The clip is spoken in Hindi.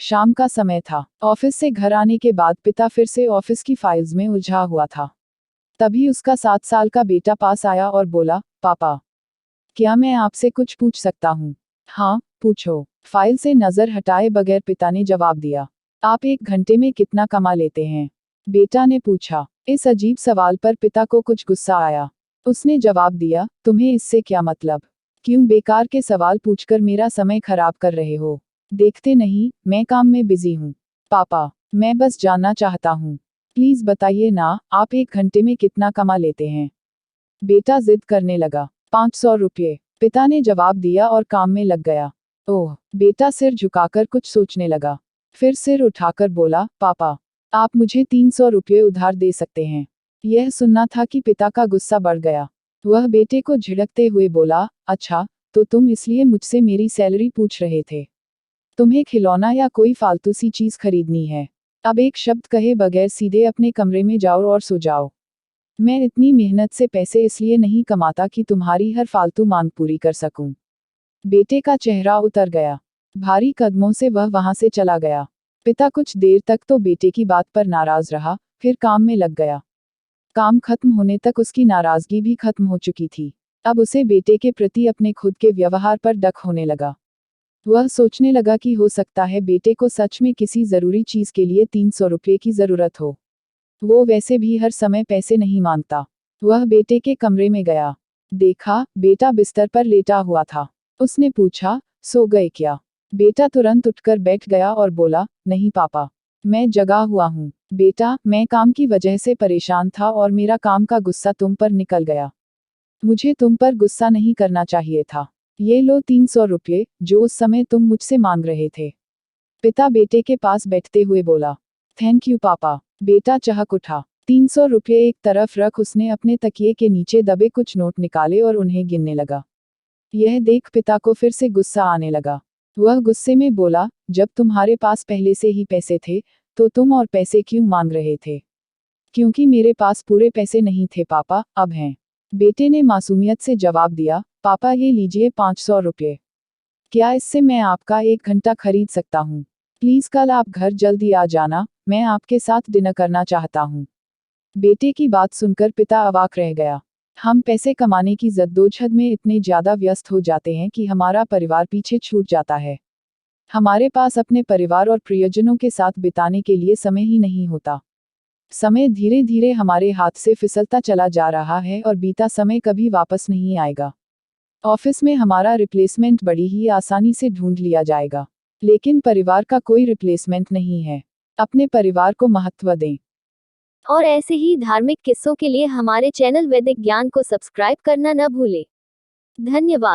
शाम का समय था। ऑफिस से घर आने के बाद पिता फिर से ऑफिस की फाइल्स में उलझा हुआ था। तभी उसका 7 साल का बेटा पास आया और बोला, पापा, क्या मैं आपसे कुछ पूछ सकता हूँ? हाँ, पूछो। फाइल से नजर हटाए बगैर पिता ने जवाब दिया। आप 1 घंटे में कितना कमा लेते हैं? बेटा ने पूछा। इस अजीब सवाल पर पिता को कुछ गुस्सा आया। उसने जवाब दिया, तुम्हें इससे क्या मतलब? क्यों बेकार के सवाल पूछकर मेरा समय खराब कर रहे हो? देखते नहीं, मैं काम में बिजी हूँ। पापा, मैं बस जानना चाहता हूँ। प्लीज बताइए ना, आप 1 घंटे में कितना कमा लेते हैं? बेटा जिद करने लगा। 500 रुपये, पिता ने जवाब दिया और काम में लग गया। ओह, बेटा सिर झुकाकर कुछ सोचने लगा। फिर सिर उठाकर बोला, पापा, आप मुझे 300 रुपये उधार दे सकते हैं? यह सुनना था कि पिता का गुस्सा बढ़ गया। वह बेटे को झिड़कते हुए बोला, अच्छा, तो तुम इसलिए मुझसे मेरी सैलरी पूछ रहे थे? तुम्हें खिलौना या कोई फालतू सी चीज खरीदनी है? अब एक शब्द कहे बगैर सीधे अपने कमरे में जाओ और सो जाओ। मैं इतनी मेहनत से पैसे इसलिए नहीं कमाता कि तुम्हारी हर फालतू मांग पूरी कर सकूं। बेटे का चेहरा उतर गया। भारी कदमों से वह वहां से चला गया। पिता कुछ देर तक तो बेटे की बात पर नाराज रहा, फिर काम में लग गया। काम खत्म होने तक उसकी नाराजगी भी खत्म हो चुकी थी। अब उसे बेटे के प्रति अपने खुद के व्यवहार पर डक होने लगा। वह सोचने लगा कि हो सकता है बेटे को सच में किसी जरूरी चीज के लिए 300 रुपये की जरूरत हो। वो वैसे भी हर समय पैसे नहीं मांगता। वह बेटे के कमरे में गया। देखा, बेटा बिस्तर पर लेटा हुआ था। उसने पूछा, सो गए क्या? बेटा तुरंत उठकर बैठ गया और बोला, नहीं पापा, मैं जगा हुआ हूँ। बेटा, मैं काम की वजह से परेशान था और मेरा काम का गुस्सा तुम पर निकल गया। मुझे तुम पर गुस्सा नहीं करना चाहिए था। ये लो 300 रुपये, जो उस समय तुम मुझसे मांग रहे थे। पिता बेटे के पास बैठते हुए बोला, थैंक यू पापा। बेटा चहक उठा। 300 रुपये एक तरफ रख उसने अपने तकिए के नीचे दबे कुछ नोट निकाले और उन्हें गिनने लगा। यह देख पिता को फिर से गुस्सा आने लगा। वह गुस्से में बोला, जब तुम्हारे पास पहले से ही पैसे थे, तो तुम और पैसे क्यों मांग रहे थे? क्योंकि मेरे पास पूरे पैसे नहीं थे पापा, अब हैं। बेटे ने मासूमियत से जवाब दिया, पापा ये लीजिए 500 रुपये। क्या इससे मैं आपका 1 घंटा खरीद सकता हूँ? प्लीज कल आप घर जल्दी आ जाना, मैं आपके साथ डिनर करना चाहता हूँ। बेटे की बात सुनकर पिता अवाक रह गया। हम पैसे कमाने की जद्दोजहद में इतने ज्यादा व्यस्त हो जाते हैं कि हमारा परिवार पीछे छूट जाता है। हमारे पास अपने परिवार और प्रियजनों के साथ बिताने के लिए समय ही नहीं होता। समय धीरे धीरे हमारे हाथ से फिसलता चला जा रहा है और बीता समय कभी वापस नहीं आएगा। ऑफिस में हमारा रिप्लेसमेंट बड़ी ही आसानी से ढूंढ लिया जाएगा, लेकिन परिवार का कोई रिप्लेसमेंट नहीं है। अपने परिवार को महत्व दें। और ऐसे ही धार्मिक किस्सों के लिए हमारे चैनल वैदिक ज्ञान को सब्सक्राइब करना न भूलें। धन्यवाद।